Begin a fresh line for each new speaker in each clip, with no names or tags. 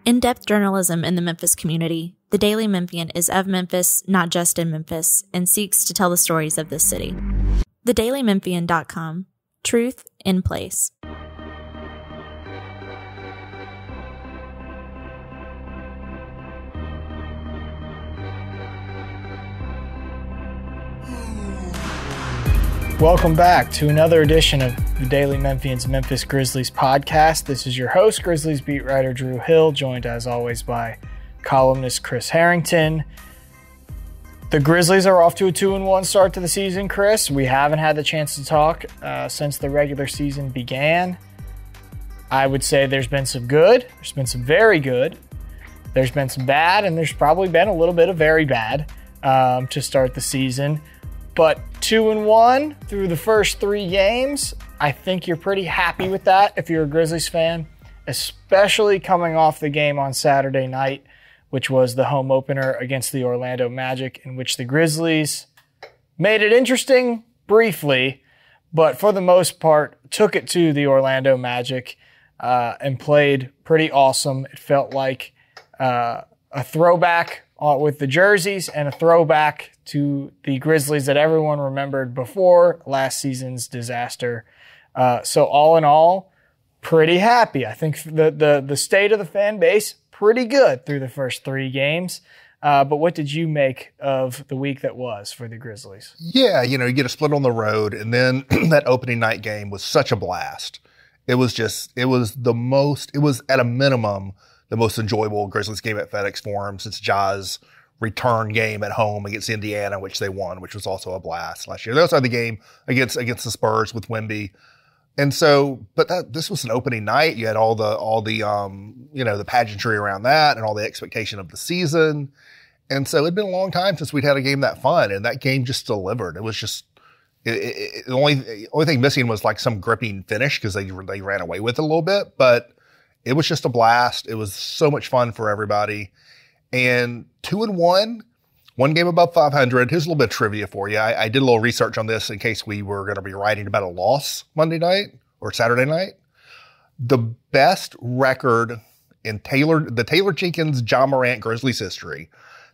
In-depth journalism in the Memphis community, the Daily Memphian is of Memphis, not just in Memphis, and seeks to tell the stories of this city. TheDailyMemphian.com. Truth in place.
Welcome back to another edition of the Daily Memphian's Memphis Grizzlies podcast. This is your host, Grizzlies beat writer Drew Hill, joined as always by columnist Chris Herrington. The Grizzlies are off to a 2-1 start to the season, Chris. We haven't had the chance to talk since the regular season began. I would say there's been some good, there's been some very good, there's been some bad, and there's probably been a little bit of very bad to start the season. But 2-1 through the first 3 games, I think you're pretty happy with that if you're a Grizzlies fan, especially coming off the game on Saturday night, which was the home opener against the Orlando Magic, in which the Grizzlies made it interesting briefly, but for the most part took it to the Orlando Magic and played pretty awesome. It felt like a throwback with the jerseys and a throwback to the Grizzlies that everyone remembered before last season's disaster. So all in all, pretty happy. I think the state of the fan base, pretty good through the first 3 games. But what did you make of the week that was for the Grizzlies?
Yeah, you get a split on the road, and then that opening night game was such a blast. It was at a minimum the most enjoyable Grizzlies game at FedEx Forum since Ja's return game at home against Indiana, which they won, which was also a blast last year. They also had the game against the Spurs with Wemby. And so, but this was an opening night. You had all the pageantry around that and all the expectation of the season. And so it'd been a long time since we'd had a game that fun, and that game just delivered. It was just, the only thing missing was like some gripping finish because they ran away with it a little bit, but it was just a blast. It was so much fun for everybody. And 2-1, 1 game above 500. Here's a little bit of trivia for you. I did a little research on this in case we were going to be writing about a loss Monday night or Saturday night. The best record in the Taylor Jenkins, Ja Morant Grizzlies history,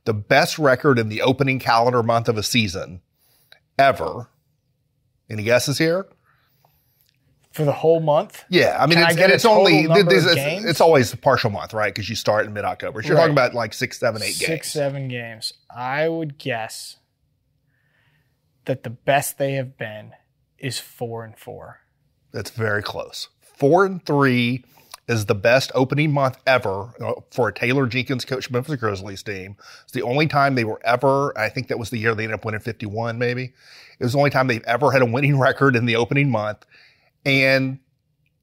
the best record in the opening calendar month of a season ever. Any guesses here?
For the whole month?
Yeah, I mean, it's always a partial month, right? Because you start in mid-October. So you're talking about like 6, 7, 8 games.
6, 7 games. I would guess that the best they have been is 4-4.
That's very close. 4-3 is the best opening month ever for a Taylor Jenkins coached Memphis Grizzlies team. It's the only time they were ever, I think that was the year they ended up winning 51 maybe. It was the only time they've ever had a winning record in the opening month. And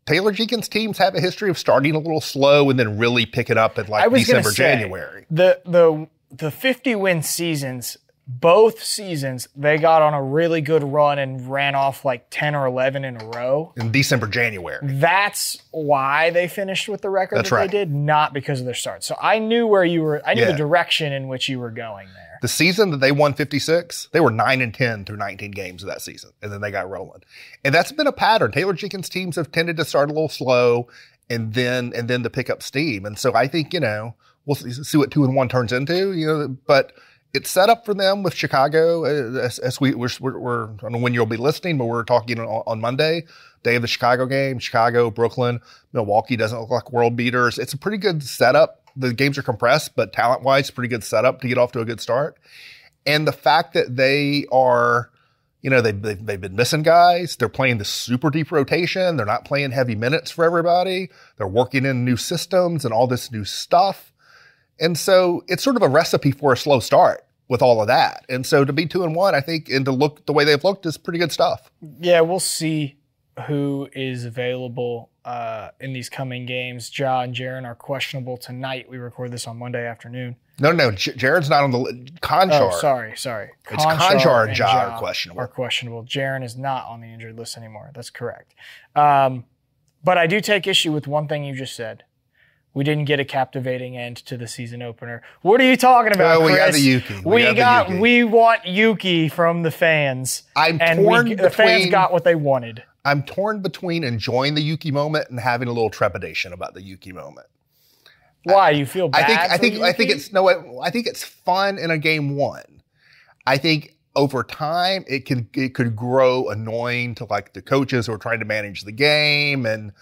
Taylor Jenkins teams have a history of starting a little slow and then really picking up at like December, January.
The 50-win seasons, both seasons, they got on a really good run and ran off like 10 or 11 in a row.
In December, January.
That's why they finished with the record they did, not because of their start. So I knew where you were. I knew the direction in which you were going there.
The season that they won 56, they were 9-10 through 19 games of that season, and then they got rolling. And that's been a pattern. Taylor Jenkins teams have tended to start a little slow and then to pick up steam. And so I think, we'll see what 2-1 turns into, but it's set up for them with Chicago. As we're I don't know when you'll be listening, but we're talking on Monday, day of the Chicago game. Chicago, Brooklyn, Milwaukee doesn't look like world beaters. It's a pretty good setup. The games are compressed, but talent-wise, pretty good setup to get off to a good start. And the fact that they are, they've been missing guys. They're playing the super deep rotation. They're not playing heavy minutes for everybody. They're working in new systems and all this new stuff. And so it's sort of a recipe for a slow start with all of that. And so to be 2-1, I think, and to look the way they've looked is pretty good stuff.
Yeah, we'll see who is available in these coming games. Ja and Jaren are questionable tonight. We record this on Monday afternoon.
No. Jaren's not on the Conchar.
Oh, sorry.
It's Conchar and Ja are questionable.
Jaren is not on the injured list anymore. That's correct. But I do take issue with one thing you just said. We didn't get a captivating end to the season opener. What are you talking about, Chris?
We got the Yuki.
We want Yuki from the fans. The fans got what they wanted.
I'm torn between enjoying the Yuki moment and having a little trepidation about the Yuki moment.
Why? You feel bad?
I think it's fun in a game one. I think over time it could grow annoying to like the coaches who are trying to manage the game, and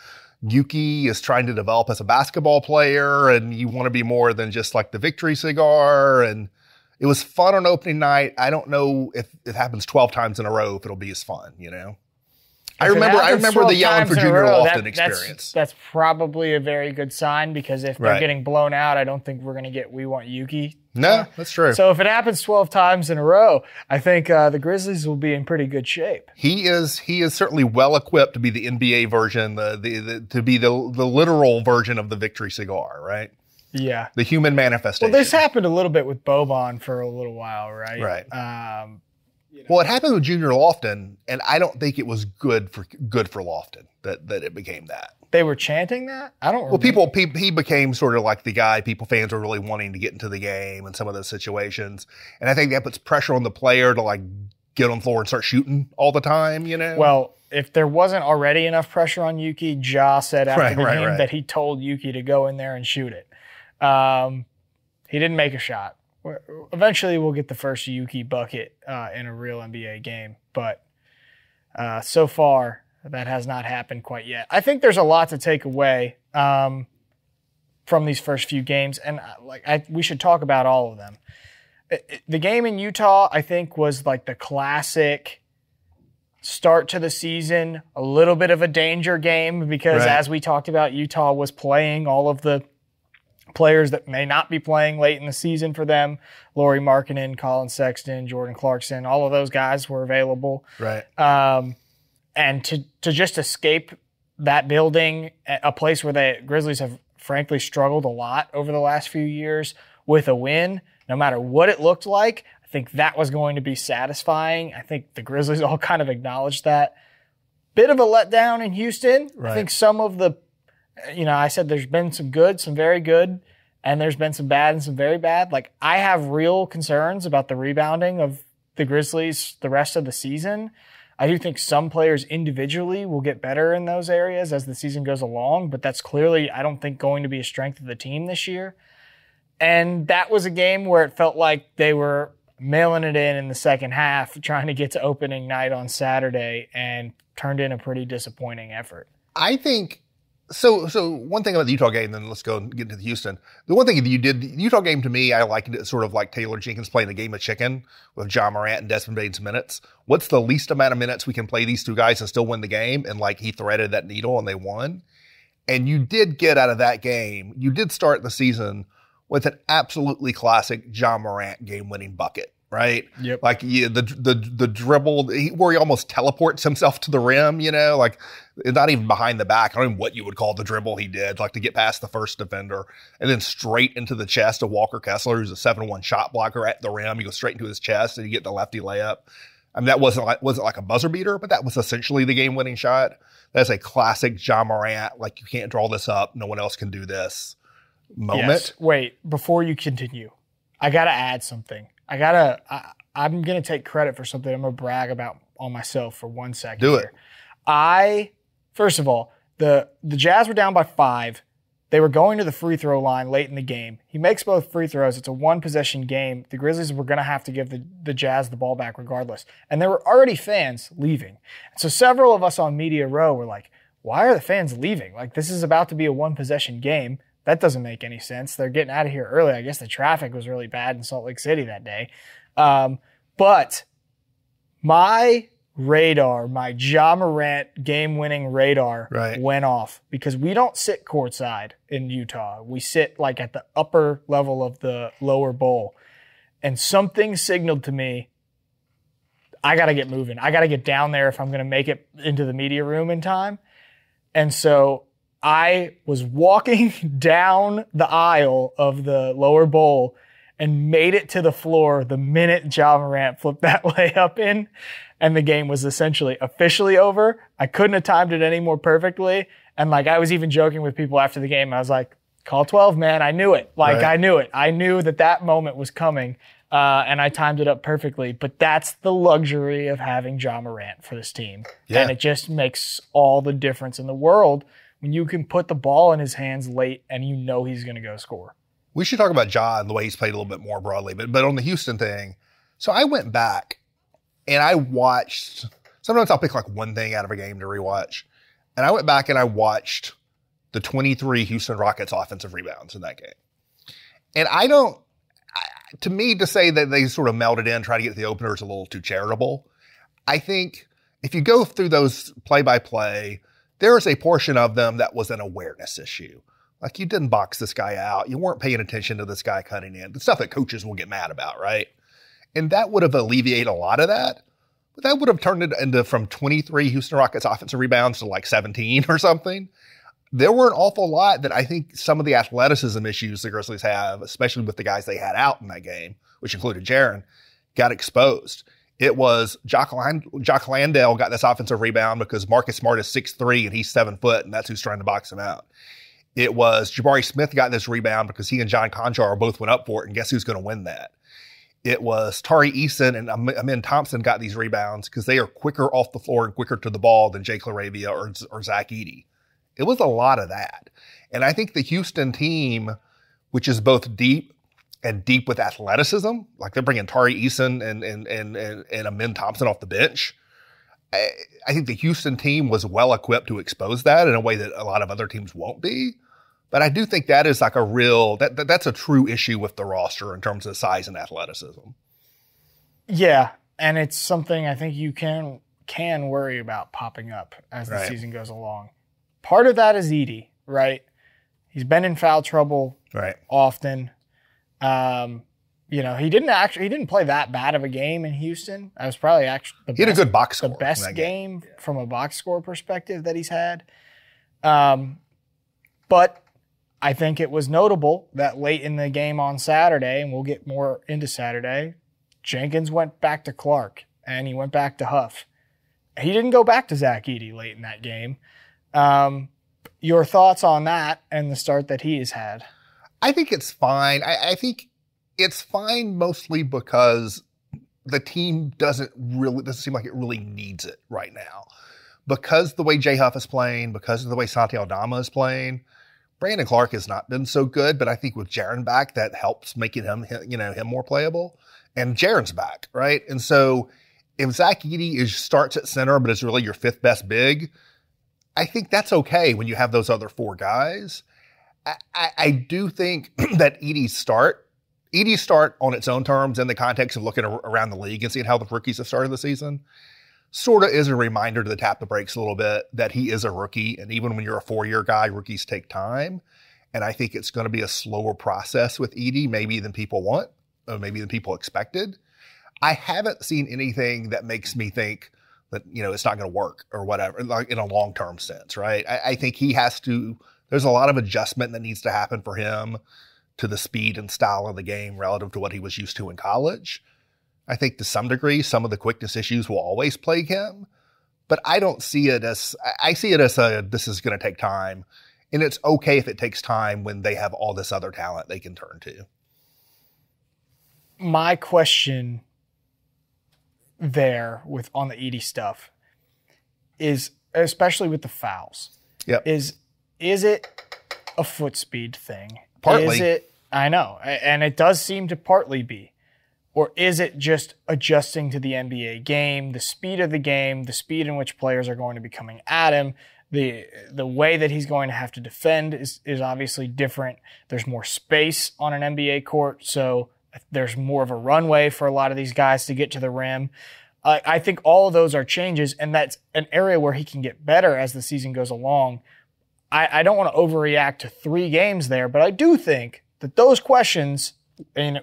Yuki is trying to develop as a basketball player, and you want to be more than just like the victory cigar. And it was fun on opening night. I don't know if it happens 12 times in a row if it'll be as fun, you know? I remember the yelling for Junior Lofton experience.
That's probably a very good sign, because if they're getting blown out, I don't think we're going to get "We Want Yuki."
No, that's true.
So if it happens 12 times in a row, I think the Grizzlies will be in pretty good shape.
He is certainly well equipped to be the NBA version, to be the literal version of the victory cigar, right?
Yeah,
the human manifestation.
Well, this happened a little bit with Boban for a little while, right?
Right. Well, it happened with Junior Lofton, and I don't think it was good for Lofton that it became that.
They were chanting that? I don't remember.
Well, he became sort of like the guy fans were really wanting to get into the game in some of those situations. And I think that puts pressure on the player to like get on the floor and start shooting all the time, you know?
Well, if there wasn't already enough pressure on Yuki, Ja said after the game that he told Yuki to go in there and shoot it. He didn't make a shot. Eventually, we'll get the first Yuki bucket in a real NBA game, but so far that has not happened quite yet. I think there's a lot to take away from these first few games, and we should talk about all of them. The game in Utah, I think, was like the classic start to the season, a little bit of a danger game because, as we talked about, Utah was playing all of the players that may not be playing late in the season for them. Lauri Markkanen, Colin Sexton, Jordan Clarkson, all of those guys were available.
Right.
And to just escape that building, a place where the Grizzlies have frankly struggled a lot over the last few years, with a win, no matter what it looked like, I think that was going to be satisfying. I think the Grizzlies all kind of acknowledged that. Bit of a letdown in Houston. Right. I think some of the I said there's been some good, some very good, and there's been some bad and some very bad. Like, I have real concerns about the rebounding of the Grizzlies the rest of the season. I do think some players individually will get better in those areas as the season goes along, but that's clearly, I don't think, going to be a strength of the team this year. And that was a game where it felt like they were mailing it in the second half, trying to get to opening night on Saturday, and turned in a pretty disappointing effort.
I think... So one thing about the Utah game, then let's go and get into the Houston. The one thing that you did, the Utah game to me, I likened it sort of like Taylor Jenkins playing a game of chicken with Ja Morant and Desmond Bane's minutes. What's the least amount of minutes we can play these two guys and still win the game? And like, he threaded that needle and they won. And you did get out of that game, you did start the season with an absolutely classic Ja Morant game-winning bucket. Right?
Yep.
Like the dribble where he almost teleports himself to the rim, like not even behind the back. I don't know what you would call the dribble he did, like to get past the first defender and then straight into the chest of Walker Kessler, who's a 7-1 shot blocker at the rim. You go straight into his chest and you get the lefty layup. I mean, that wasn't like a buzzer beater, but that was essentially the game-winning shot. That's a classic Ja Morant, like, you can't draw this up, no one else can do this moment.
Yes. Wait, before you continue, I got to add something. I'm going to take credit for something I'm going to brag about on myself for 1 second.
Do it.
First of all, the Jazz were down by 5. They were going to the free throw line late in the game. He makes both free throws. It's a 1-possession game. The Grizzlies were going to have to give the Jazz the ball back regardless. And there were already fans leaving. So several of us on Media Row were like, why are the fans leaving? Like, this is about to be a 1-possession game. That doesn't make any sense. They're getting out of here early. I guess the traffic was really bad in Salt Lake City that day. But my radar, my Ja Morant game-winning radar went off because we don't sit courtside in Utah. We sit like at the upper level of the lower bowl. And something signaled to me, I got to get moving. I got to get down there if I'm going to make it into the media room in time. And so I was walking down the aisle of the lower bowl and made it to the floor the minute Ja Morant flipped that layup in, and the game was essentially officially over. I couldn't have timed it any more perfectly. And like, I was even joking with people after the game. I was like, call 12, man. I knew it. I knew it. I knew that moment was coming. And I timed it up perfectly. But that's the luxury of having Ja Morant for this team. Yeah. And it just makes all the difference in the world when you can put the ball in his hands late and you know he's going to go score.
We should talk about Ja and the way he's played a little bit more broadly, but on the Houston thing, so I went back and I watched, sometimes I'll pick like one thing out of a game to rewatch, and I went back and I watched the 23 Houston Rockets offensive rebounds in that game. And to me, to say that they sort of melted in, try to get to the opener is a little too charitable. I think if you go through those play-by-play, there is a portion of them that was an awareness issue. Like, you didn't box this guy out. You weren't paying attention to this guy cutting in. The stuff that coaches will get mad about, right? And that would have alleviated a lot of that. But that would have turned it into from 23 Houston Rockets offensive rebounds to like 17 or something. There were an awful lot that I think some of the athleticism issues the Grizzlies have, especially with the guys they had out in that game, which included Jaren, got exposed. It was Jock Landale got this offensive rebound because Marcus Smart is 6'3" and he's 7 foot, and that's who's trying to box him out. It was Jabari Smith got this rebound because he and John Conchar both went up for it, and guess who's going to win that? It was Tari Eason and Amin Thompson got these rebounds because they are quicker off the floor and quicker to the ball than Jake LaRavia or Zach Edey. It was a lot of that. And I think the Houston team, which is both deep and deep with athleticism, like they're bringing Tari Eason and Amin Thompson off the bench. I think the Houston team was well equipped to expose that in a way that a lot of other teams won't be. But I do think that is like a real, that's a true issue with the roster in terms of size and athleticism.
Yeah. And it's something I think you can worry about popping up as the season goes along. Part of that is Edey, right? He's been in foul trouble often. He didn't play that bad of a game in Houston. That was probably actually
he had a good box score.
The best game from a box score perspective that he's had. But I think it was notable that late in the game on Saturday, and we'll get more into Saturday, Jenkins went back to Clark and he went back to Huff. He didn't go back to Zach Edey late in that game. Your thoughts on that and the start that he has had?
I think it's fine. I think it's fine mostly because the team doesn't seem like it really needs it right now. Because the way J Huff is playing, because of the way Santi Aldama is playing, Brandon Clark has not been so good, but I think with Jaren back, that helps making him more playable. And Jaren's back, right? And so if Zach Edey starts at center, but is really your fifth best big, I think that's okay when you have those other four guys. I do think that Edey's start on its own terms in the context of looking around the league and seeing how the rookies have started the season sort of is a reminder to tap the brakes a little bit that he is a rookie. And even when you're a 4-year guy, rookies take time. And I think it's going to be a slower process with Edey, maybe than people want, or maybe than people expected. I haven't seen anything that makes me think that, it's not going to work or whatever, like in a long-term sense, right? I think he has to, there's a lot of adjustment that needs to happen for him to the speed and style of the game relative to what he was used to in college. I think to some degree, some of the quickness issues will always plague him, but I don't see it as, I see it as this is going to take time, and it's okay if it takes time when they have all this other talent they can turn to.
My question there on the Edey stuff is, especially with the fouls, is it a foot speed thing?
Partly.
I know, and it does seem to partly be. Or is it just adjusting to the NBA game, the speed of the game, the speed in which players are going to be coming at him, the way that he's going to have to defend is obviously different. There's more space on an NBA court, so there's more of a runway for a lot of these guys to get to the rim. I think all of those are changes, and that's an area where he can get better as the season goes along. I don't want to overreact to 3 games there, but I do think that those questions, and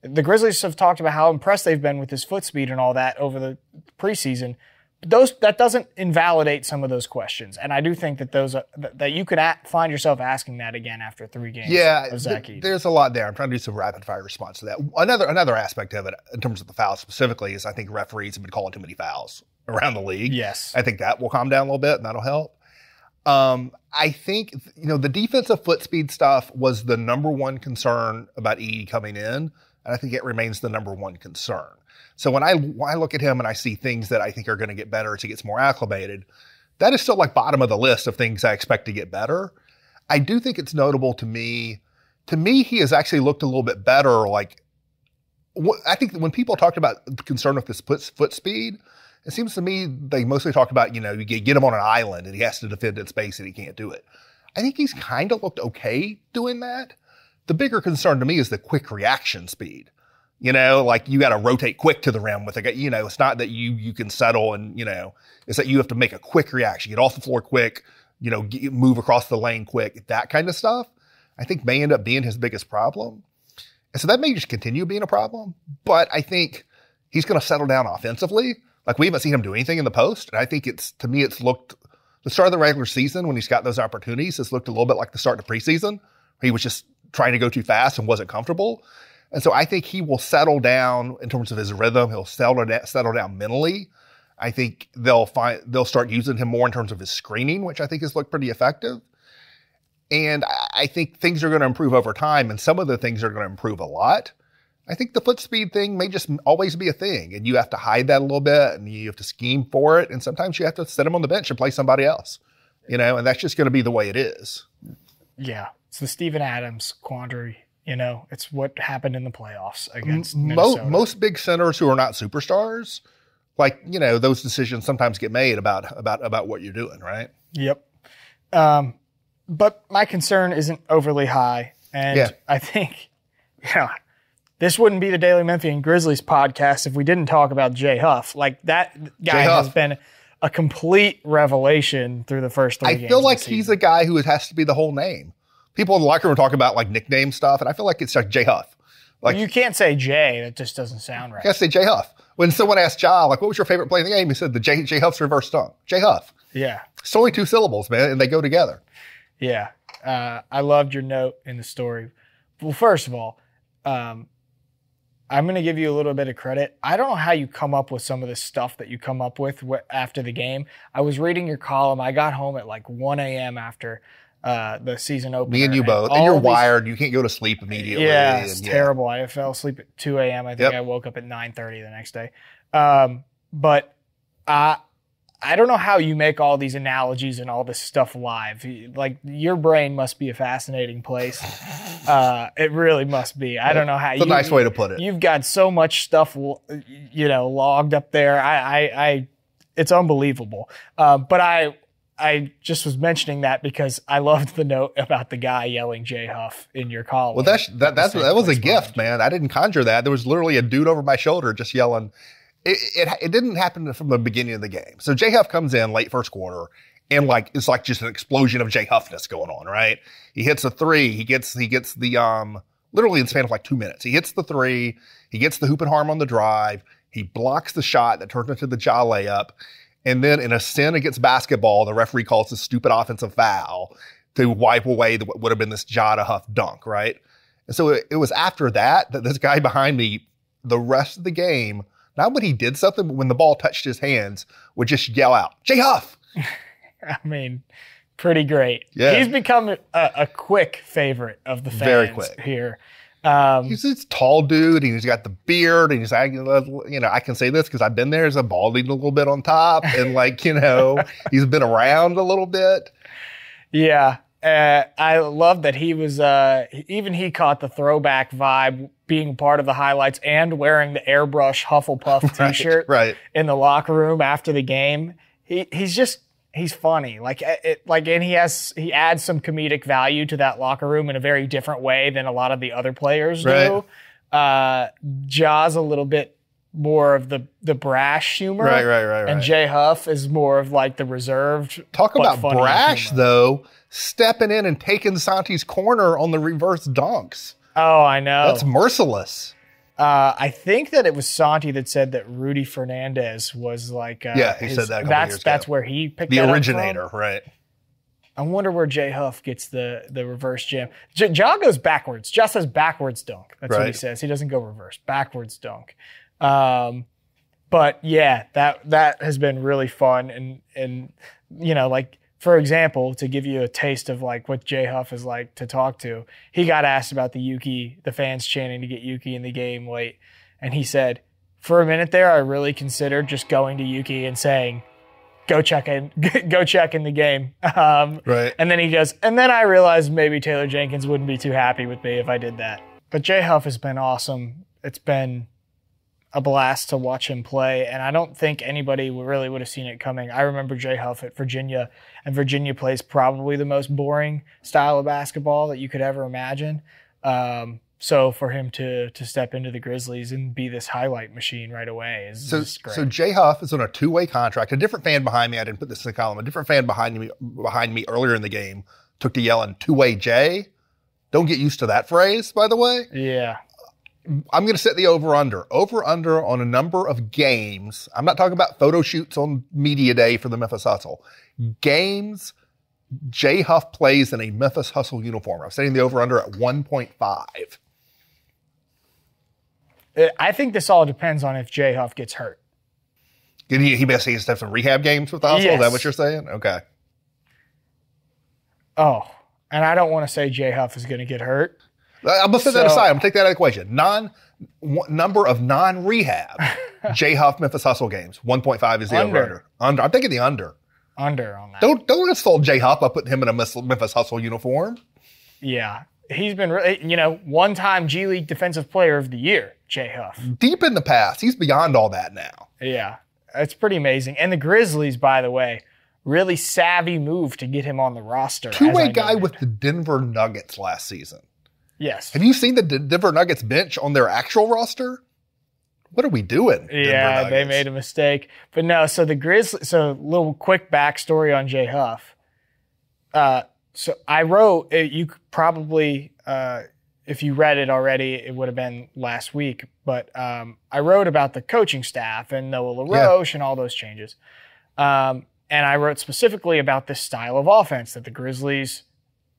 the Grizzlies have talked about how impressed they've been with his foot speed and all that over the preseason. That doesn't invalidate some of those questions, and I do think that that you could find yourself asking that again after 3 games.
Yeah,
of Zach Edey.
There's a lot there. I'm trying to do some rapid fire response to that. Another aspect of it, in terms of the fouls specifically, is I think referees have been calling too many fouls around the league.
Yes,
I think that will calm down a little bit, and that'll help. I think the defensive foot speed stuff was the number one concern about Edey coming in, and I think it remains the number one concern. So when I look at him and I see things that I think are going to get better as he gets more acclimated, that is still like bottom of the list of things I expect to get better. I do think it's notable to me. To me, he has actually looked a little bit better. Like, I think when people talked about the concern with his foot speed, it seems to me they mostly talk about, you get him on an island and he has to defend in space and he can't do it. I think he's kind of looked okay doing that. The bigger concern to me is the quick reaction speed. Like you got to rotate quick to the rim with a guy. It's not that you can settle and, it's that you have to make a quick reaction, get off the floor quick, move across the lane quick, that kind of stuff, I think may end up being his biggest problem. And so that may just continue being a problem, but I think he's going to settle down offensively. Like we haven't seen him do anything in the post. And I think to me, it's looked, the start of the regular season when he's got those opportunities, it's looked a little bit like the start of preseason. Where he was just trying to go too fast and wasn't comfortable. And so I think he will settle down in terms of his rhythm. He'll settle down mentally. I think they'll start using him more in terms of his screening, which I think has looked pretty effective. And I think things are going to improve over time, and some of the things are going to improve a lot. I think the foot speed thing may just always be a thing, and you have to hide that a little bit, and you have to scheme for it, and sometimes you have to set him on the bench and play somebody else, and that's just going to be the way it is.
Yeah, it's the Steven Adams quandary. It's what happened in the playoffs against Minnesota. Most
big centers who are not superstars, like, those decisions sometimes get made about what you're doing, right?
Yep. But my concern isn't overly high. And I think, this wouldn't be the Daily Memphian Grizzlies podcast if we didn't talk about Ja Huff. Like, that guy has been a complete revelation through the first three games.
I feel like he's a guy who has to be the whole name. People in the locker room talk about like nickname stuff, and I feel like it's like Ja Huff. Like,
you can't say Jay. That just doesn't sound right.
You gotta say Ja Huff. When someone asked Ja, like, what was your favorite play in the game? He said the Ja Huff's reverse dunk. Ja Huff.
Yeah.
It's only 2 syllables, man, and they go together.
Yeah. I loved your note in the story. Well, first of all, I'm going to give you a little bit of credit. I don't know how you come up with some of this stuff that you come up with after the game. I was reading your column. I got home at like 1 a.m. after the season opener.
Me and you both. And you're wired. You can't go to sleep immediately.
Yeah, it's terrible. I fell asleep at 2 a.m. I think I woke up at 9:30 the next day. But I don't know how you make all these analogies and all this stuff live. Like, your brain must be a fascinating place. It really must be. I don't know how.
It's a nice way to put it.
You've got so much stuff, logged up there. It's unbelievable. But I just was mentioning that because I loved the note about the guy yelling J Huff in your column.
Well, that was a gift, man. I didn't conjure that. There was literally a dude over my shoulder just yelling. It didn't happen from the beginning of the game. So J Huff comes in late first quarter, and it's like just an explosion of J Huffness going on, right? He hits a three. He gets the literally in the span of like 2 minutes. He hits the three. He gets the hoop and harm on the drive. He blocks the shot that turns into the Ja layup. And then in a sin against basketball, the referee calls a stupid offensive foul to wipe away what would have been this Ja to Huff dunk, right? And so it was after that this guy behind me, the rest of the game, not when he did something, but when the ball touched his hands, would just yell out, J Huff!
I mean, pretty great.
Yeah.
He's become a quick favorite of the fans.
Very quick.
Here.
He's this tall dude, and he's got the beard, and he's like, I can say this because I've been there. He's a balding a little bit on top, and he's been around a little bit.
Yeah. I love that he was, even he caught the throwback vibe, being part of the highlights and wearing the airbrush Hufflepuff t-shirt in the locker room after the game. He's funny. And he adds some comedic value to that locker room in a very different way than a lot of the other players do. Ja's a little bit more of the brash humor. Right. And J Huff is more of like the reserved.
Talk about brash humor. Though, stepping in and taking Santi's corner on the reverse dunks.
Oh, I know.
That's merciless.
I think that it was Santi that said that Rudy Fernandez was like,
he said that a couple years ago.
That's where he picked
the
that
originator,
up from.
Right?
I wonder where J Huff gets the reverse jam. Ja goes backwards. Ja says backwards dunk. That's what he says. He doesn't go reverse. Backwards dunk. But yeah, that has been really fun, and for example, to give you a taste of like what J Huff is like to talk to, he got asked about the fans chanting to get Yuki in the game late. And he said, for a minute there, I really considered just going to Yuki and saying, go check in the game.
Right.
And then he goes, and then I realized maybe Taylor Jenkins wouldn't be too happy with me if I did that. But Jay Huff has been awesome. It's been a blast to watch him play, and I don't think anybody really would have seen it coming. I remember Jay Huff at Virginia, and Virginia plays probably the most boring style of basketball that you could ever imagine. So for him to step into the Grizzlies and be this highlight machine right away is great.
So Jay Huff is on a 2-way contract. A different fan behind me, I didn't put this in the column, a different fan behind me earlier in the game took to yelling, 2-way Jay. Don't get used to that phrase, by the way.
Yeah.
I'm going to set the over-under. Over-under on a number of games. I'm not talking about photo shoots on media day for the Memphis Hustle. Games Jay Huff plays in a Memphis Hustle uniform. I'm setting the over-under at 1.5.
I think this all depends on if Jay Huff gets hurt.
He basically has to have some rehab games with the Hustle?
Yes.
Is that what you're saying? Okay.
Oh, and I don't want to say Jay Huff is going to get hurt.
I'm going to set that aside. I'm going to take that out of the equation. Number of non-rehab Jay Huff Memphis Hustle games. 1.5 is the over-under. I'm taking the under.
Under on that.
Don't insult Jay Huff by putting him in a Memphis Hustle uniform.
Yeah. He's been, one-time G League Defensive Player of the Year, Jay Huff.
Deep in the past. He's beyond all that now.
Yeah. It's pretty amazing. And the Grizzlies, by the way, really savvy move to get him on the roster.
Two-way guy with the Denver Nuggets last season.
Yes.
Have you seen the Denver Nuggets bench on their actual roster? What are we doing?
Yeah, they made a mistake. But no, so the Grizzlies, so a little quick backstory on Jay Huff. So I wrote, you could probably, if you read it already, it would have been last week. But I wrote about the coaching staff and Noah LaRoche and all those changes. And I wrote specifically about this style of offense that the Grizzlies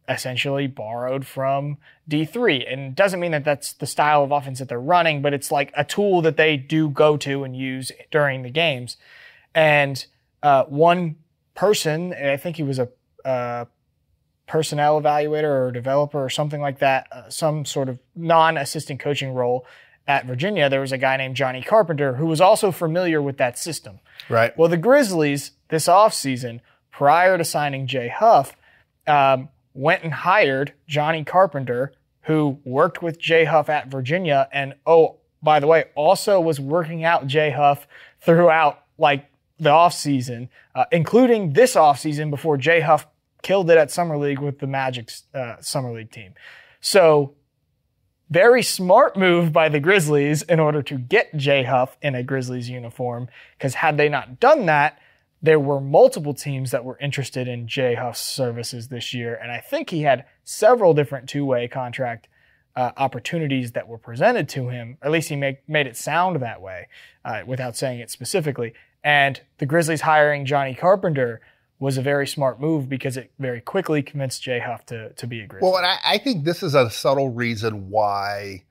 essentially borrowed from D3. And it doesn't mean that that's the style of offense that they're running, but it's like a tool that they do go to and use during the games. And one person, and I think he was a personnel evaluator or developer or something like that, some sort of non-assistant coaching role at Virginia, there was a guy named Johnny Carpenter who was also familiar with that system.
Right.
Well, the Grizzlies this offseason, prior to signing Jay Huff, went and hired Johnny Carpenter, who worked with Jay Huff at Virginia, and by the way, also was working out Jay Huff throughout like the offseason, including this offseason before Jay Huff killed it at Summer League with the Magic's Summer League team. So very smart move by the Grizzlies in order to get Jay Huff in a Grizzlies uniform, because had they not done that, there were multiple teams that were interested in Jay Huff's services this year, and I think he had several different two-way contract opportunities that were presented to him. At least he made it sound that way without saying it specifically. And the Grizzlies hiring Johnny Carpenter was a very smart move because it very quickly convinced Jay Huff to be a Grizzly.
Well, and I think this is a subtle reason why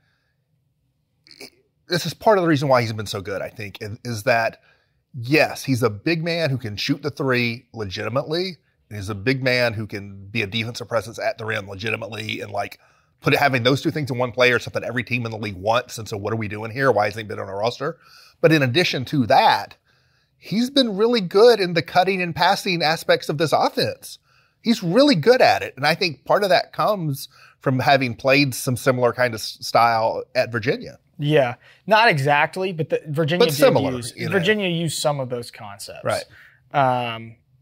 – this is part of the reason why he's been so good, I think, is that – yes, he's a big man who can shoot the three legitimately. And he's a big man who can be a defensive presence at the rim legitimately, and like having those two things in one player is something every team in the league wants. And so what are we doing here? Why hasn't he been on a roster? But in addition to that, he's been really good in the cutting and passing aspects of this offense. He's really good at it. And I think part of that comes from having played some similar kind of style at Virginia.
Yeah, not exactly, but Virginia used some of those concepts,
right?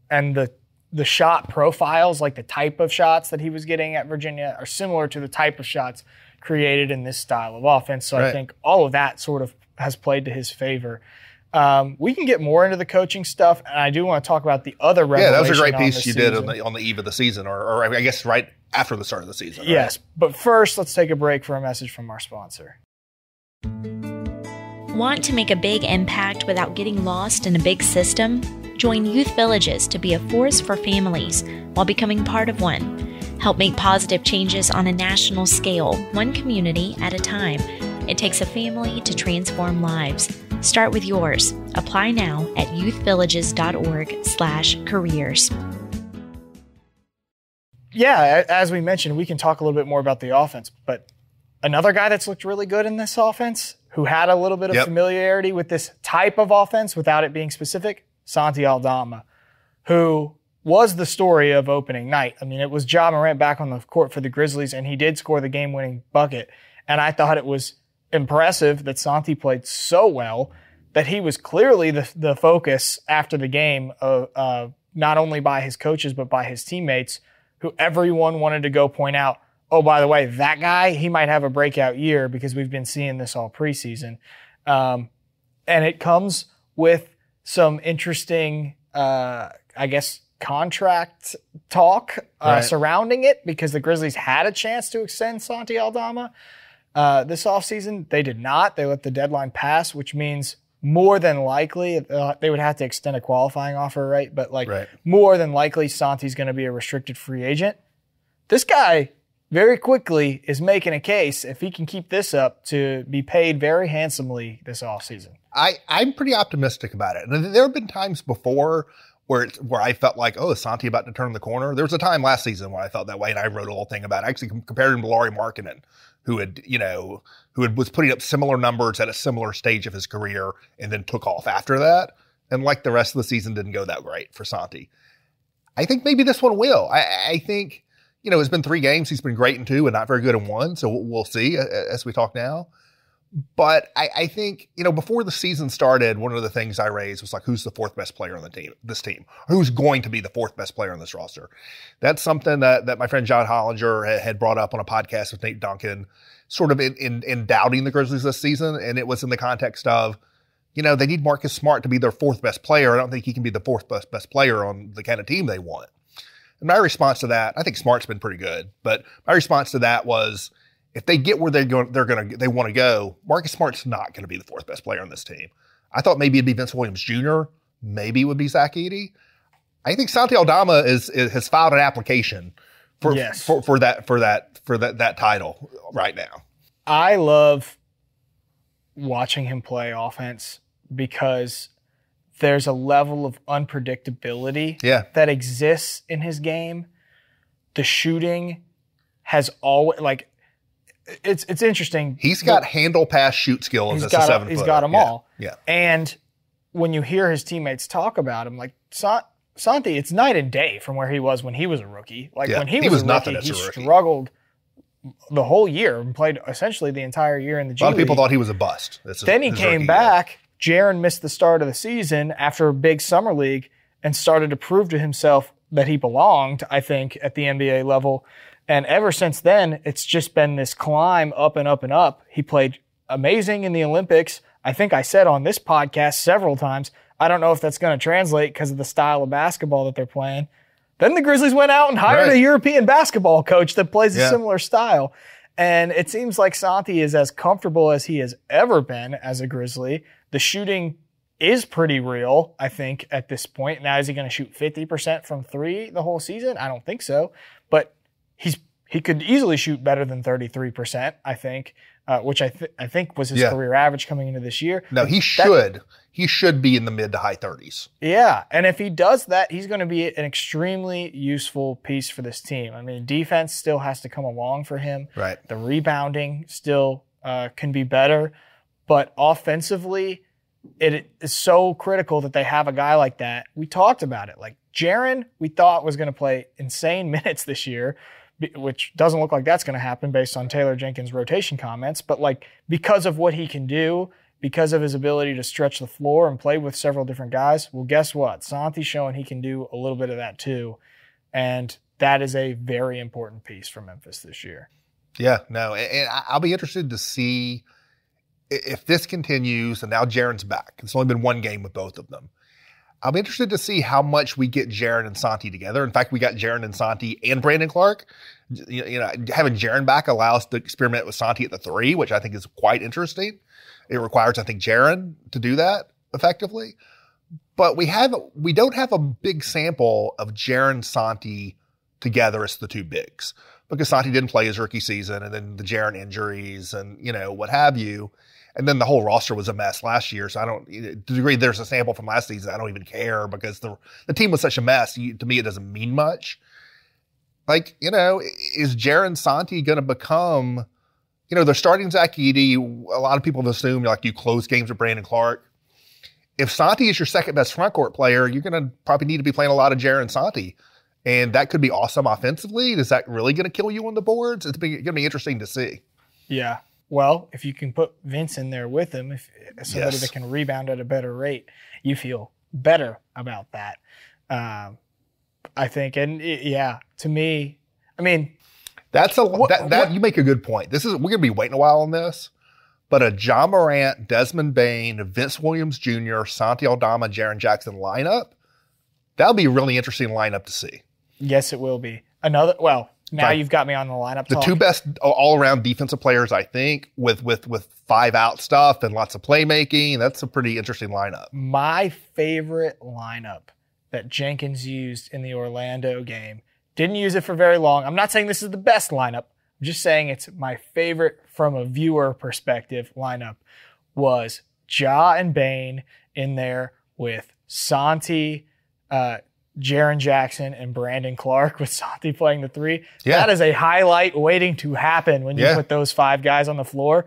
And the shot profiles, like the type of shots that he was getting at Virginia, are similar to the type of shots created in this style of offense. So right. I think all of that sort of has played to his favor. We can get more into the coaching stuff, and I do want to talk about the other revelation.
Yeah, that was a great piece you did on the eve of the season, or I guess right after the start of the season.
Yes, right? But first, let's take a break for a message from our sponsor.
Want to make a big impact without getting lost in a big system? Join Youth Villages to be a force for families while becoming part of one. Help make positive changes on a national scale, one community at a time. It takes a family to transform lives. Start with yours. Apply now at youthvillages.org/careers.
Yeah, as we mentioned, we can talk a little bit more about the offense, but another guy that's looked really good in this offense, who had a little bit of familiarity with this type of offense without it being specific, Santi Aldama. who was the story of opening night. I mean, it was Ja Morant back on the court for the Grizzlies, and he did score the game-winning bucket. And I thought it was impressive that Santi played so well that he was clearly the focus after the game of not only by his coaches but by his teammates, who everyone wanted to go point out, oh, by the way, that guy, he might have a breakout year because we've been seeing this all preseason. And it comes with some interesting, contract talk surrounding it, because the Grizzlies had a chance to extend Santi Aldama this offseason. They did not. They let the deadline pass, which means more than likely they would have to extend a qualifying offer, right? But more than likely Santi's going to be a restricted free agent. This guy very quickly is making a case, if he can keep this up, to be paid very handsomely this offseason.
I'm pretty optimistic about it. And there have been times before where I felt like, oh, is Santi about to turn the corner? There was a time last season when I felt that way, and I wrote a little thing about it. I actually compared him to Lauri Markkanen, who was putting up similar numbers at a similar stage of his career and then took off after that. And like the rest of the season didn't go that great for Santi. I think maybe this one will. I think, it's been 3 games. He's been great in 2 and not very good in 1. So we'll see as we talk now. But I think, before the season started, one of the things I raised was like, who's the 4th best player on this team? Who's going to be the 4th best player on this roster? That's something that my friend John Hollinger had brought up on a podcast with Nate Duncan, sort of in doubting the Grizzlies this season. And it was in the context of, they need Marcus Smart to be their 4th best player. I don't think he can be the 4th best player on the kind of team they want. And my response to that, I think Smart's been pretty good, but my response to that was, if they get where they want to go, Marcus Smart's not going to be the 4th best player on this team. I thought maybe it'd be Vince Williams Jr., maybe it would be Zach Edey. I think Santi Aldama has filed an application for that title right now.
I love watching him play offense because there's a level of unpredictability that exists in his game. The shooting has always it's interesting.
He's got handle, pass, shoot skills as a 7-footer.
He's got them all.
Yeah.
And when you hear his teammates talk about him, like Santi, it's night and day from where he was when he was a rookie. When he was a rookie, he struggled the whole year and played essentially the entire year in the G League.
A lot of people thought he was a bust.
Then he came back. Jaren missed the start of the season after a big summer league and started to prove to himself that he belonged, I think, at the NBA level. And ever since then, it's just been this climb up and up and up. He played amazing in the Olympics. I think I said on this podcast several times, I don't know if that's going to translate because of the style of basketball that they're playing. Then the Grizzlies went out and hired a European basketball coach that plays a similar style. And it seems like Santi is as comfortable as he has ever been as a Grizzly. The shooting is pretty real, I think, at this point. Now, is he going to shoot 50% from 3 the whole season? I don't think so. But he could easily shoot better than 33%, I think, which I think was his career average coming into this year.
No, he should be in the mid to high 30s.
Yeah, and if he does that, he's going to be an extremely useful piece for this team. I mean, defense still has to come along for him.
Right.
The rebounding still can be better, but offensively, it is so critical that they have a guy like that. We talked about it. Like Jaren, we thought was going to play insane minutes this year, which doesn't look like that's going to happen based on Taylor Jenkins' rotation comments. But because of what he can do, because of his ability to stretch the floor and play with several different guys, well, guess what? Santi's showing he can do a little bit of that too. And that is a very important piece for Memphis this year.
Yeah, no, and I'll be interested to see if this continues, and now Jaren's back. It's only been 1 game with both of them. I'll be interested to see how much we get Jaren and Santi together. In fact, we got Jaren and Santi and Brandon Clark. Having Jaren back allows to experiment with Santi at the 3, which I think is quite interesting. It requires, I think, Jaren to do that effectively. But we don't have a big sample of Jaren Santi together as the 2 bigs, because Santi didn't play his rookie season, and then the Jaren injuries and what have you. And then the whole roster was a mess last year. So to the degree there's a sample from last season, I don't even care, because the team was such a mess. To me, it doesn't mean much. Is Jaren Santi going to become, they're starting Zach Edey. A lot of people assume you close games with Brandon Clark. if Santi is your second best front court player, you're going to probably need to be playing a lot of Jaren Santi. And that could be awesome offensively. Is that really going to kill you on the boards? It's going to be interesting to see.
Yeah. Well, if you can put Vince in there with him, if somebody that can rebound at a better rate, you feel better about that. I think. And to me, I mean,
you make a good point. We're going to be waiting a while on this, but a Ja Morant, Desmond Bane, Vince Williams Jr., Santi Aldama, Jaren Jackson lineup, that'll be a really interesting lineup to see.
Yes, it will be. You've got me on the lineup.
The two best all-around defensive players, I think, with 5-out stuff and lots of playmaking. That's a pretty interesting lineup.
My favorite lineup that Jenkins used in the Orlando game, didn't use it for very long. I'm not saying this is the best lineup. I'm just saying it's my favorite from a viewer perspective lineup was Ja and Bane in there with Santi, Jaren Jackson, and Brandon Clark, with Santi playing the 3. Yeah. That is a highlight waiting to happen when you put those 5 guys on the floor.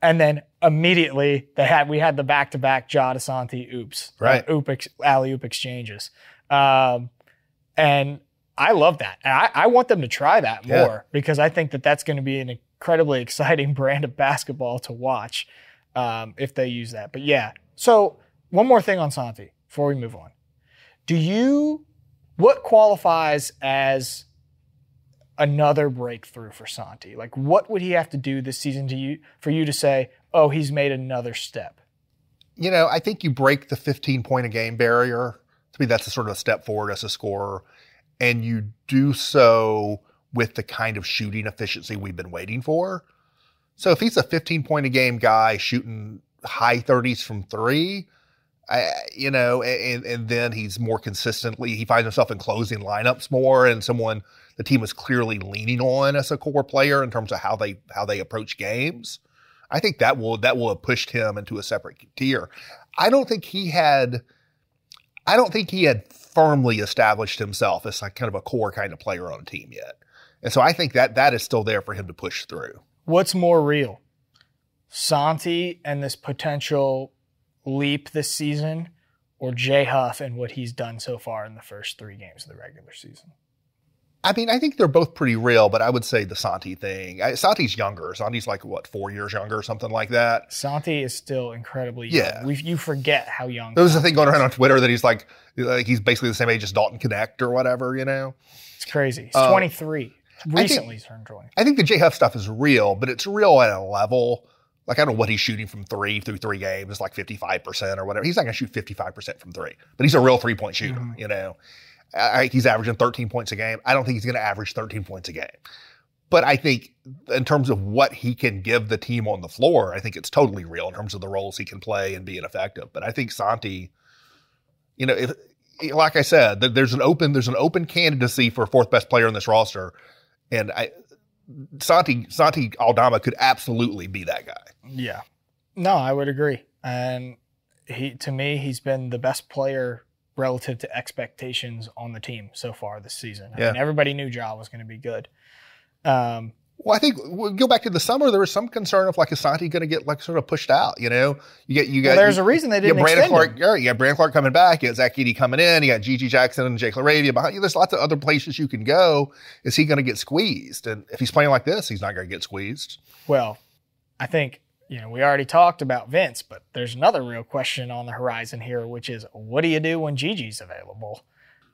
And then immediately we had the back-to-back Ja to Santi oops.
Right.
Alley-oop exchanges. And I love that. And I want them to try that more because I think that that's going to be an incredibly exciting brand of basketball to watch if they use that. But so one more thing on Santi before we move on. What qualifies as another breakthrough for Santi? Like, what would he have to do this season for you to say, oh, he's made another step?
I think you break the 15-point-a-game barrier. To me, that's a sort of a step forward as a scorer. And you do so with the kind of shooting efficiency we've been waiting for. So if he's a 15-point-a-game guy shooting high 30s from 3, and then he's more consistently, he finds himself in closing lineups more and someone the team is clearly leaning on as a core player in terms of how they approach games. I think that will have pushed him into a separate tier. I don't think he had firmly established himself as like kind of a core kind of player on a team yet. And so I think that is still there for him to push through.
What's more real? Santi and this potential leap this season, or Jay Huff and what he's done so far in the first 3 games of the regular season?
I mean, I think they're both pretty real, but I would say the Santi thing. Santi's younger. Santi's like, 4 years younger or something like that?
Santi is still incredibly young. Yeah. You forget how young.
There was a thing going around on Twitter that he's like he's basically the same age as Dalton Connect or whatever, It's
crazy. He's 23. Recently he's turned 20.
I think the J Huff stuff is real, but it's real at a level. Like, I don't know what he's shooting from 3 through 3 games. It's like 55% or whatever. He's not going to shoot 55% from 3, but he's a real 3-point shooter, He's averaging 13 points a game. I don't think he's going to average 13 points a game. But I think in terms of what he can give the team on the floor, I think it's totally real in terms of the roles he can play and being effective. But I think Santi, if, like I said, there's an open candidacy for 4th best player in this roster. And Santi Aldama could absolutely be that guy.
Yeah. No, I would agree. And to me, he's been the best player relative to expectations on the team so far this season. I mean, everybody knew Ja was going to be good.
Well, I think we'll go back to the summer. There was some concern of is Santi going to get sort of pushed out? You got.
There's a reason they didn't extend him.
You got Brandon Clark coming back. You got Zach Edey coming in. You got Gigi Jackson and Jake LaRavia behind you. There's lots of other places you can go. Is he going to get squeezed? And if he's playing like this, he's not going to get squeezed.
Well, I think we already talked about Vince, but there's another real question on the horizon here, which is, what do you do when Gigi's available?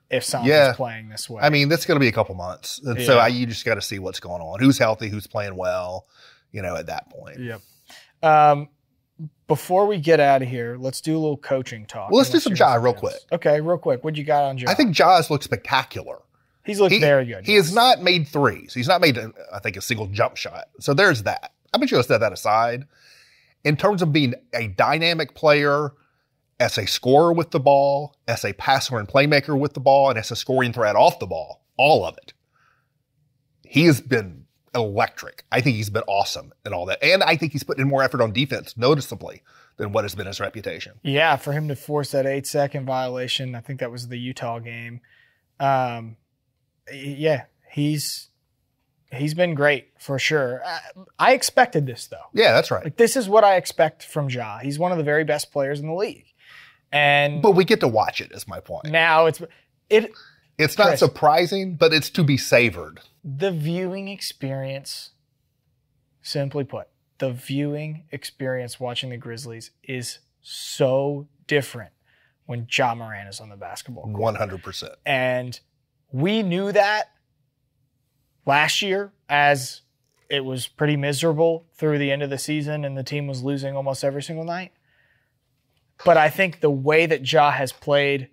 If Santi's playing this way.
I mean, that's going to be a couple months. And so you just got to see what's going on. Who's healthy, who's playing well, at that point.
Yep. Before we get out of here, let's do a little coaching talk.
Well, let's do some Ja real quick.
Okay, real quick. What you got on Ja?
I think Ja's looked spectacular.
He's looked very good.
He has not made threes. He's not made, I think, a single jump shot. So there's that. I'm going to set that aside. In terms of being a dynamic player, as a scorer with the ball, as a passer and playmaker with the ball, and as a scoring threat off the ball, all of it. He has been electric. I think he's been awesome and all that. And I think he's putting in more effort on defense, noticeably, than what has been his reputation.
Yeah, for him to force that 8-second violation, I think that was the Utah game. He's been great for sure. I expected this, though.
Yeah, that's right.
This is what I expect from Ja. He's one of the very best players in the league.
But we get to watch it, is my point.
Now it's
not
Chris,
surprising, but it's to be savored.
The viewing experience, simply put, the viewing experience watching the Grizzlies is so different when Ja Morant is on the basketball court.
100%.
And we knew that last year as it was pretty miserable through the end of the season and the team was losing almost every single night. But I think the way that Ja has played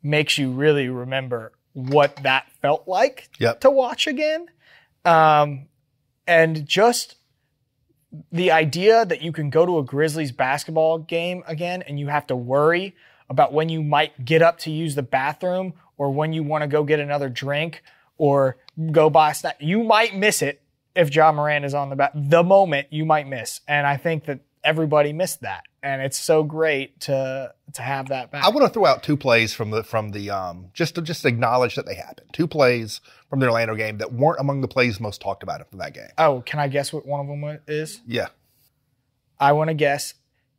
makes you really remember what that felt like to watch again. And just the idea that you can go to a Grizzlies basketball game again and you have to worry about when you might get up to use the bathroom or when you want to go get another drink or go buy a snack. You might miss it if Ja Morant is on the moment you might miss. And I think that everybody missed that. And it's so great to have that back.
I want to throw out 2 plays from the just to acknowledge that they happened. 2 plays from the Orlando game that weren't among the plays most talked about from that game.
Oh, can I guess what one of them is?
Yeah.
I want to guess.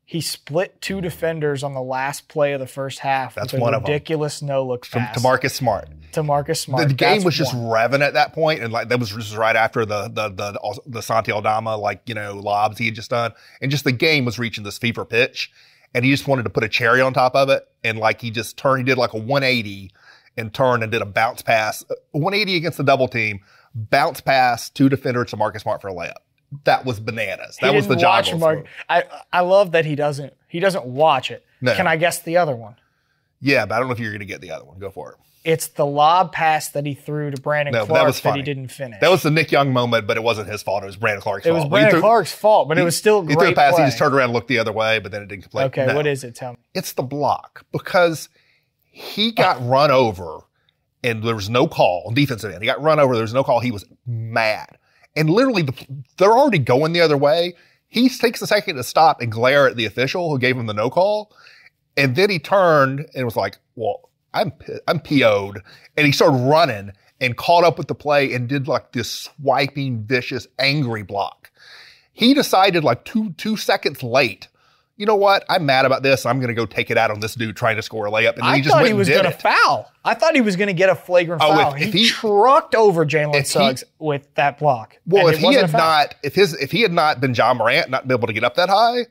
He split 2 defenders on the last play of the first half.
That's
with
one
a
of them.
Ridiculous no-look pass.
To Marcus Smart. The game was just revving at that point, and like that was just right after the Santi Aldama lobs he had just done, and just the game was reaching this fever pitch, and he just wanted to put a cherry on top of it, and like he did like a 180 and turned and did a bounce pass, 180 against the double team, bounce pass 2 defenders to Marcus Smart for a layup. That was bananas. That was the job.
I love that he doesn't watch it.
No.
Can I guess the other one?
Yeah, but I don't know if you're going to get the other one. Go for it.
It's the lob pass that he threw to Brandon Clark that he didn't finish.
That was the Nick Young moment, but it wasn't his fault. It was Brandon Clark's fault.
It was Brandon Clark's fault, but it was still great.
He threw a pass,
play.
he just turned around and looked the other way, but then it didn't complete.
Okay,
No.
What is it? Tell me.
It's the block because he got run over and there was no call. Defensive end. He got run over. There was no call. He was mad. And literally, they're already going the other way. He takes a second to stop and glare at the official who gave him the no call. And then he turned and was like, well, I'm PO'd. And he started running and caught up with the play and did like this swiping, vicious, angry block. He decided like two seconds late, you know what? I'm mad about this. I'm going to go take it out on this dude trying to score a layup. And
I thought he was going to foul. I thought he was going to get a flagrant foul. He trucked over Jalen Suggs with that block.
Well, if he had not been Ja Morant, not been able to get up that high,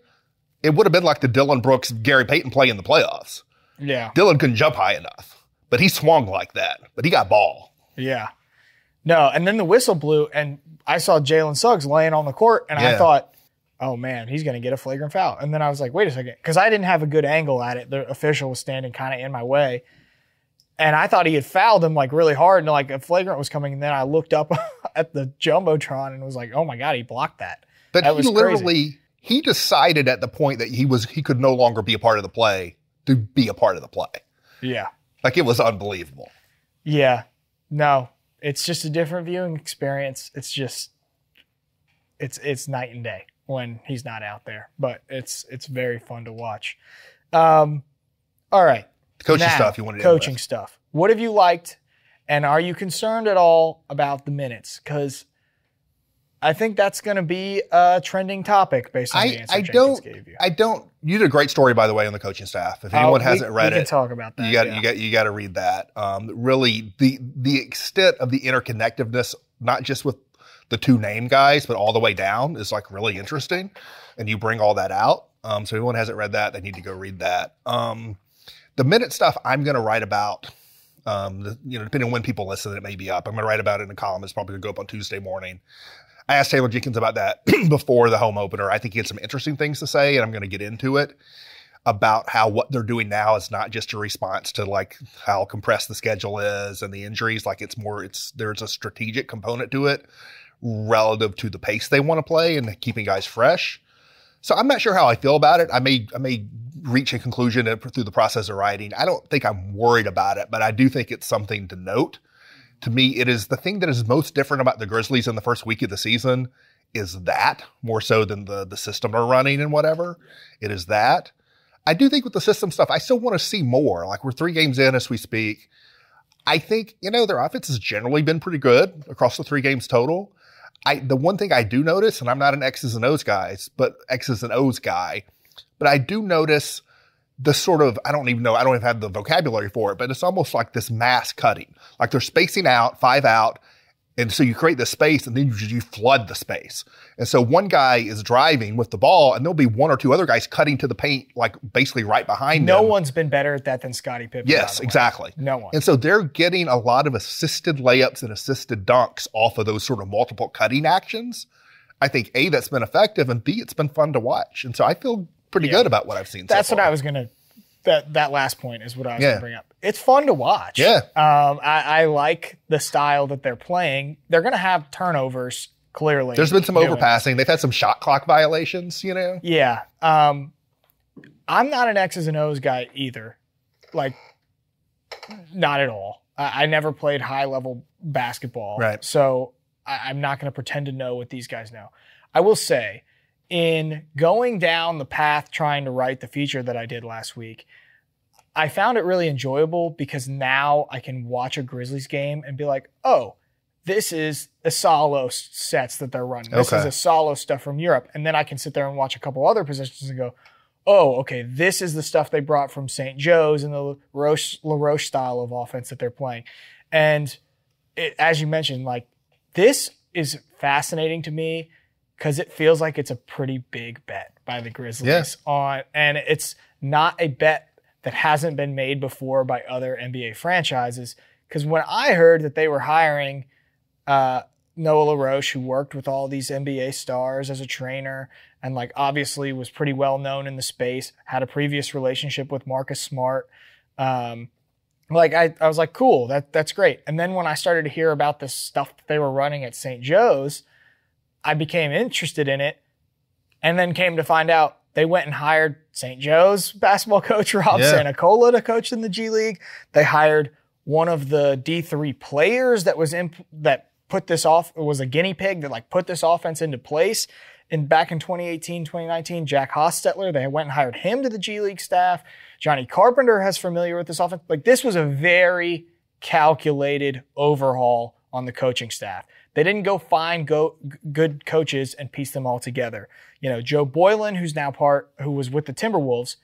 it would have been like the Dylan Brooks, Gary Payton play in the playoffs.
Yeah.
Dylan couldn't jump high enough, but he swung like that. But he got ball.
Yeah. No, and then the whistle blew, and I saw Jalen Suggs laying on the court, and I thought, oh, man, he's going to get a flagrant foul. And then I was like, wait a second, because I didn't have a good angle at it. The official was standing kind of in my way. And I thought he had fouled him like really hard, and like a flagrant was coming. And then I looked up at the Jumbotron and was like, oh, my God, he blocked that.
But
that
he literally, he decided at the point that he could no longer be a part of the play to be a part of the play.
Yeah.
Like it was unbelievable.
Yeah. No, it's just a different viewing experience. It's just, it's night and day when he's not out there, but it's very fun to watch. All right.
Coaching stuff you wanted to
coaching stuff. What have you liked, and are you concerned at all about the minutes? Because I think that's going to be a trending topic based on the answer Jenkins gave you.
You did a great story, by the way, on the coaching staff. If anyone hasn't read it,
we can talk about that.
You got to read that. Really, the extent of the interconnectedness, not just with the 2 named guys, but all the way down, is like really interesting. And you bring all that out. So if anyone hasn't read that, they need to go read that. The minute stuff I'm going to write about, depending on when people listen, it may be up. I'm going to write about it in a column. It's probably going to go up on Tuesday morning. I asked Taylor Jenkins about that before the home opener. I think he had some interesting things to say, and I'm going to get into it about how what they're doing now is not just a response to like how compressed the schedule is and the injuries. Like there's a strategic component to it relative to the pace they want to play and keeping guys fresh. So I'm not sure how I feel about it. I may reach a conclusion through the process of writing. I don't think I'm worried about it, but I do think it's something to note. To me, it is the thing that is most different about the Grizzlies in the first week of the season is that, more so than the system they're running and whatever. It is that. I do think with the system stuff, I still want to see more. Like we're 3 games in as we speak. I think, their offense has generally been pretty good across the 3 games total. The one thing I do notice, and I'm not an X's and O's guy, but I do notice the sort of, I don't even have the vocabulary for it, but it's almost like this mass cutting. Like they're spacing out, 5 out. And so you create the space and then you flood the space. And so one guy is driving with the ball and there'll be 1 or 2 other guys cutting to the paint, like basically right behind them.
No one's been better at that than Scottie Pippen.
Yes, exactly.
No one.
And so they're getting a lot of assisted layups and assisted dunks off of those sort of multiple cutting actions. I think A, that's been effective, and B, it's been fun to watch. And so I feel pretty good about what I've seen
That's
so far.
what I was going to, that last point is what I was going to bring up. It's fun to watch.
Yeah.
I like the style that they're playing. They're going to have turnovers, clearly.
There's been some overpassing. They've had some shot clock violations,
Yeah. I'm not an X's and O's guy either. Like, not at all. I never played high-level basketball.
Right.
So I'm not going to pretend to know what these guys know. I will say, in going down the path trying to write the feature that I did last week, I found it really enjoyable because now I can watch a Grizzlies game and be like, oh, this is Asalo sets that they're running. This is Asalo stuff from Europe. And then I can sit there and watch a couple other positions and go, oh, okay, this is the stuff they brought from St. Joe's and the LaRoche style of offense that they're playing. And as you mentioned, like, this is fascinating to me because it feels like it's a pretty big bet by the Grizzlies and it's not a bet that hasn't been made before by other NBA franchises. Because when I heard that they were hiring Noah LaRoche, who worked with all these NBA stars as a trainer and like obviously was pretty well known in the space, had a previous relationship with Marcus Smart, I was like, cool, that's great. And then when I started to hear about the stuff that they were running at St. Joe's, I became interested in it and then came to find out they went and hired St. Joe's basketball coach Rob Sanicola to coach in the G League. They hired one of the D3 players that was put this off. It was a guinea pig that like put this offense into place. And back in 2018, 2019, Jack Hostetler, they went and hired him to the G League staff. Johnny Carpenter has familiar with this offense. Like, this was a very calculated overhaul on the coaching staff. They didn't go find good coaches and piece them all together. Joe Boylan, who was with the Timberwolves,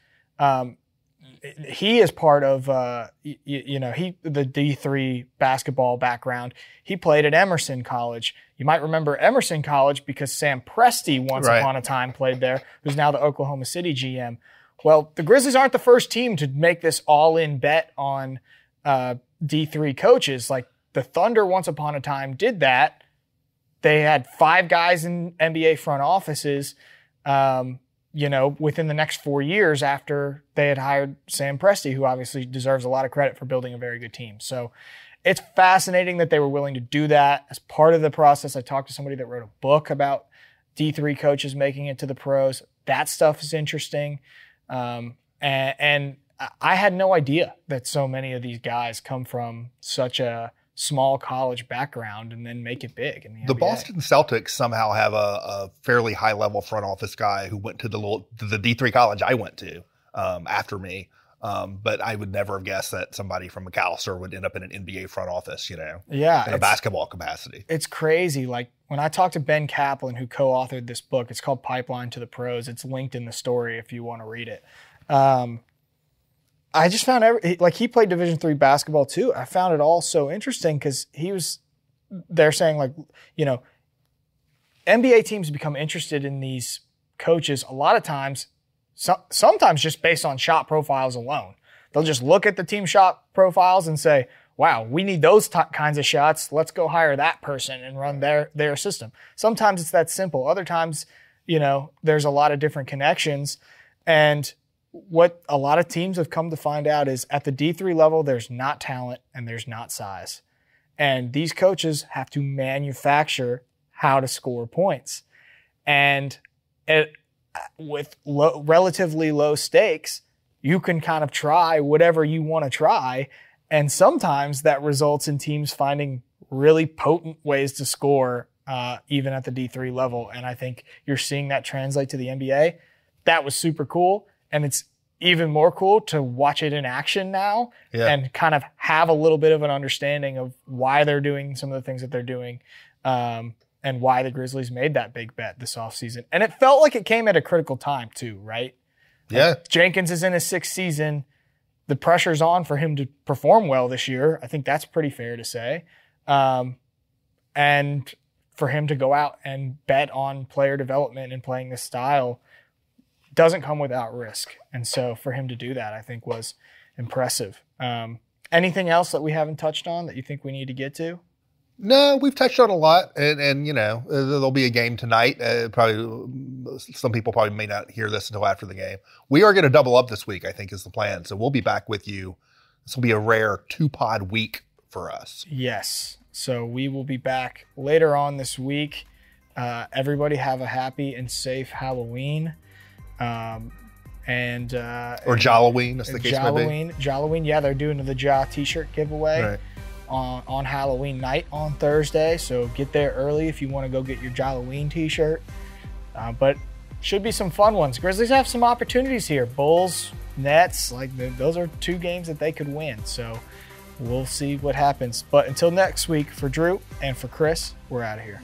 he is part of, the D3 basketball background. He played at Emerson College. You might remember Emerson College because Sam Presti once upon a time played there, who's now the Oklahoma City GM. Well, the Grizzlies aren't the first team to make this all-in bet on D3 coaches. Like, the Thunder once upon a time did that. They had 5 guys in NBA front offices, within the next 4 years after they had hired Sam Presti, who obviously deserves a lot of credit for building a very good team. So it's fascinating that they were willing to do that as part of the process. I talked to somebody that wrote a book about D3 coaches making it to the pros. That stuff is interesting. And I had no idea that so many of these guys come from such a small college background and then make it big in the NBA.
The Boston Celtics somehow have a fairly high-level front office guy who went to the D3 college I went to after me. But I would never have guessed that somebody from McAllister would end up in an NBA front office, in a basketball capacity. It's
crazy. Like, when I talked to Ben Kaplan, who co-authored this book, it's called Pipeline to the Pros. It's linked in the story if you want to read it. I just found he played Division III basketball too. I found it all so interesting because they're saying NBA teams become interested in these coaches a lot of times, sometimes just based on shot profiles alone. They'll just look at the team shot profiles and say, wow, we need those kinds of shots. Let's go hire that person and run their system. Sometimes it's that simple. Other times, there's a lot of different connections. And what a lot of teams have come to find out is at the D3 level, there's not talent and there's not size. And these coaches have to manufacture how to score points. And with relatively low stakes, you can kind of try whatever you want to try. And sometimes that results in teams finding really potent ways to score, even at the D3 level. And I think you're seeing that translate to the NBA. That was super cool. And it's even more cool to watch it in action now and kind of have a little bit of an understanding of why they're doing some of the things that they're doing, and why the Grizzlies made that big bet this offseason. And it felt like it came at a critical time too, right?
Yeah.
Jenkins is in his 6th season. The pressure's on for him to perform well this year. I think that's pretty fair to say. And for him to go out and bet on player development and playing this style doesn't come without risk. And so for him to do that, I think was impressive. Anything else that we haven't touched on that you think we need to get to?
No, we've touched on a lot, and there'll be a game tonight. Probably some people probably may not hear this until after the game. We are going to double up this week, I think, is the plan. So we'll be back with you. This will be a rare 2-pod week for us.
Yes. So we will be back later on this week. Everybody have a happy and safe Halloween. Or
Jalloween, as the case may be.
Jalloween, yeah, they're doing the Ja t-shirt giveaway.
Right.
On Halloween night on Thursday. So get there early if you want to go get your Jalloween t-shirt. But should be some fun ones. Grizzlies have some opportunities here. Bulls, Nets, those are 2 games that they could win. So we'll see what happens. But until next week, for Drew and for Chris, we're out of here.